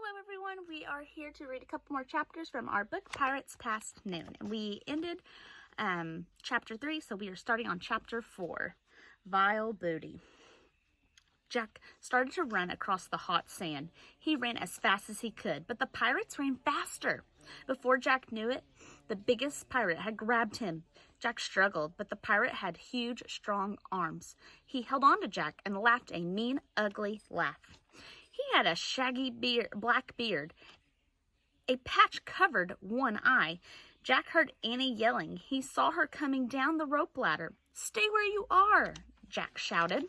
Hello everyone, we are here to read a couple more chapters from our book, Pirates Past Noon. And we ended chapter 3, so we are starting on chapter 4, Vile Booty. Jack started to run across the hot sand. He ran as fast as he could, but the pirates ran faster. Before Jack knew it, the biggest pirate had grabbed him. Jack struggled, but the pirate had huge, strong arms. He held on to Jack and laughed a mean, ugly laugh. He had a shaggy black beard. A patch covered one eye. Jack heard Annie yelling. He saw her coming down the rope ladder. "Stay where you are," Jack shouted.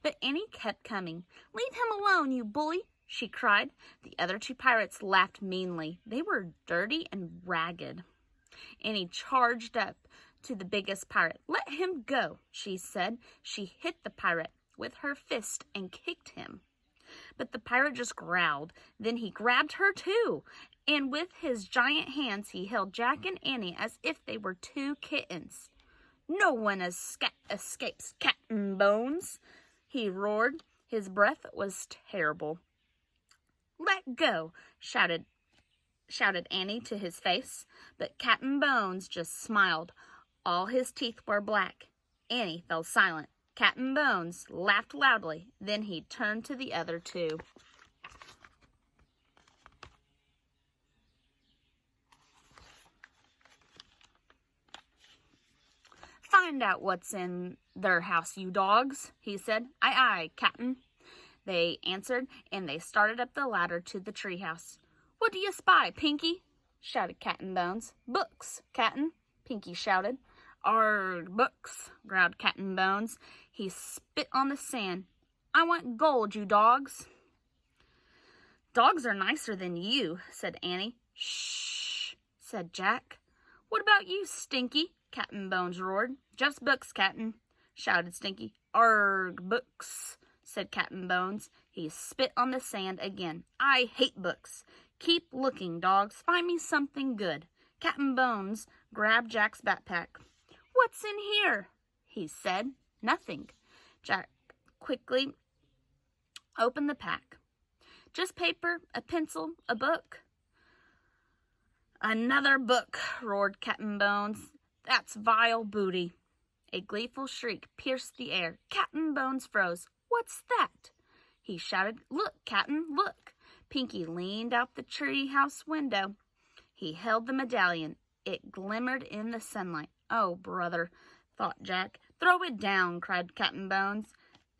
But Annie kept coming. "Leave him alone, you bully," she cried. The other two pirates laughed meanly. They were dirty and ragged. Annie charged up to the biggest pirate. "Let him go," she said. She hit the pirate with her fist and kicked him. But the pirate just growled. Then he grabbed her too, and with his giant hands he held Jack and Annie as if they were two kittens. "No one escapes Cat and Bones," he roared. His breath was terrible. "Let go," shouted Annie to his face, but Captain Bones just smiled. All his teeth were black. Annie fell silent. Captain Bones laughed loudly. Then he turned to the other two. "Find out what's in their house, you dogs," he said. "Aye, aye, Captain," they answered, and they started up the ladder to the treehouse. "What do you spy, Pinky?" shouted Captain Bones. "Books, Captain," Pinky shouted. "Arrgh, books," growled Captain Bones. He spit on the sand. "I want gold, you dogs." "Dogs are nicer than you," said Annie. "Shh," said Jack. "What about you, Stinky?" Captain Bones roared. "Just books, Captain," shouted Stinky. "Arrgh, books," said Captain Bones. He spit on the sand again. "I hate books. Keep looking, dogs. Find me something good." Captain Bones grabbed Jack's backpack. "What's in here?" he said. "Nothing." Jack quickly opened the pack. "Just paper, a pencil, a book." "Another book," roared Captain Bones. "That's Vile Booty." A gleeful shriek pierced the air. Captain Bones froze. "What's that?" he shouted. "Look, Captain, look." Pinky leaned out the treehouse window. He held the medallion. It glimmered in the sunlight. "Oh, brother," thought Jack. "Throw it down," cried Captain Bones.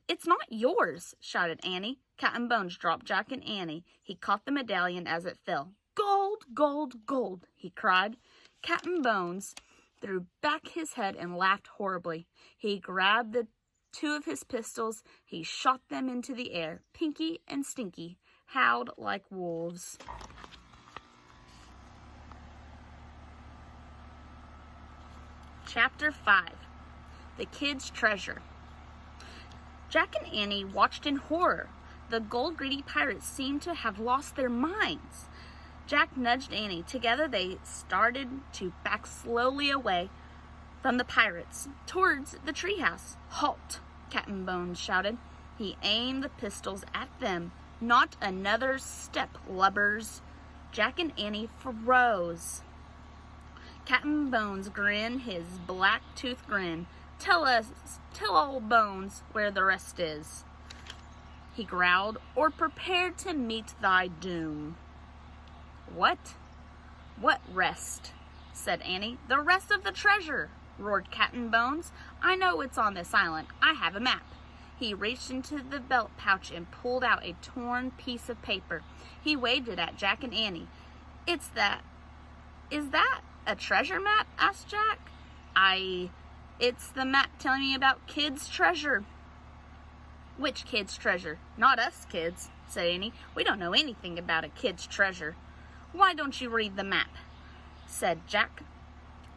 "It's not yours," shouted Annie. Captain Bones dropped Jack and Annie. He caught the medallion as it fell. "Gold, gold, gold," he cried. Captain Bones threw back his head and laughed horribly. He grabbed the two of his pistols. He shot them into the air. Pinky and Stinky howled like wolves. Chapter 5, The Kid's Treasure. Jack and Annie watched in horror. The gold-greedy pirates seemed to have lost their minds. Jack nudged Annie. Together they started to back slowly away from the pirates, towards the treehouse. "Halt!" Captain Bones shouted. He aimed the pistols at them. "Not another step, lubbers." Jack and Annie froze. Captain Bones grinned his black-toothed grin. Tell old Bones where the rest is," he growled, "or prepare to meet thy doom." What rest?" said Annie. "The rest of the treasure," roared Captain Bones. "I know it's on this island. I have a map." He reached into the belt pouch and pulled out a torn piece of paper. He waved it at Jack and Annie. "Is that a treasure map?" asked Jack. It's the map telling me about Kid's treasure." "Which Kid's treasure?" "Not us kids," said Annie. "We don't know anything about a Kid's treasure." "Why don't you read the map?" said Jack.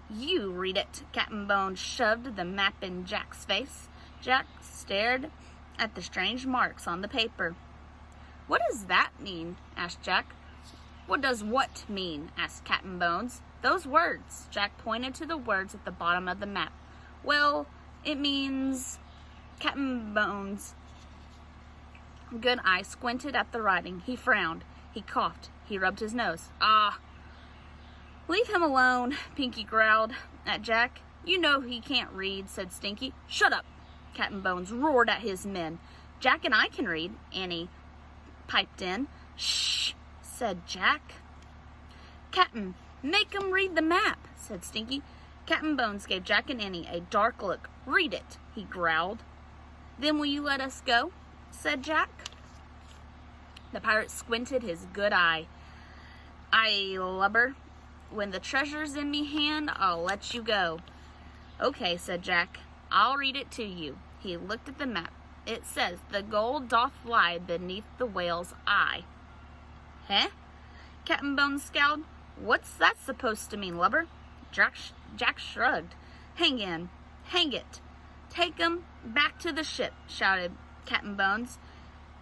"You read it." Captain Bones shoved the map in Jack's face. Jack stared at the strange marks on the paper. "What does that mean?" asked Jack. "What does what mean?" asked Captain Bones. "Those words." Jack pointed to the words at the bottom of the map. "Well, it means..." Captain Bones' good eye squinted at the writing. He frowned. He coughed. He rubbed his nose. Ah! Leave him alone, Pinky growled at Jack. You know he can't read, said Stinky. Shut up, Captain Bones roared at his men. Jack and I can read, Annie piped in. Shh, said Jack. Captain, make 'em read the map, said Stinky. Captain Bones gave Jack and Annie a dark look. Read it, he growled. Then will you let us go, said Jack. The pirate squinted his good eye. Aye, lubber. When the treasure's in me hand, I'll let you go. Okay, said Jack. I'll read it to you. He looked at the map. It says, the gold doth lie beneath the whale's eye. Huh? Captain Bones scowled. What's that supposed to mean, lubber? Jack shrugged. Hang it. Take 'em back to the ship, shouted Captain Bones.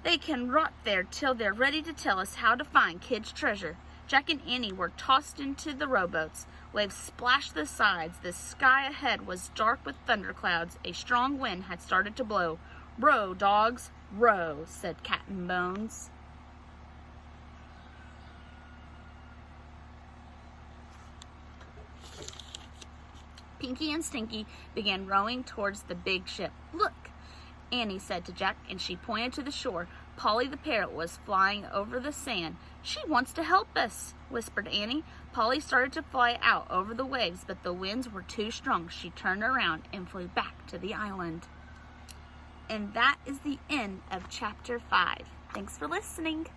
They can rot there till they're ready to tell us how to find Kid's treasure. Jack and Annie were tossed into the rowboats. Waves splashed the sides. The sky ahead was dark with thunderclouds. A strong wind had started to blow. Row, dogs, row, said Captain Bones. Pinky and Stinky began rowing towards the big ship. Look, Annie said to Jack, and she pointed to the shore. Polly the parrot was flying over the sand. She wants to help us, whispered Annie. Polly started to fly out over the waves, but the winds were too strong. She turned around and flew back to the island. And that is the end of Chapter 5. Thanks for listening.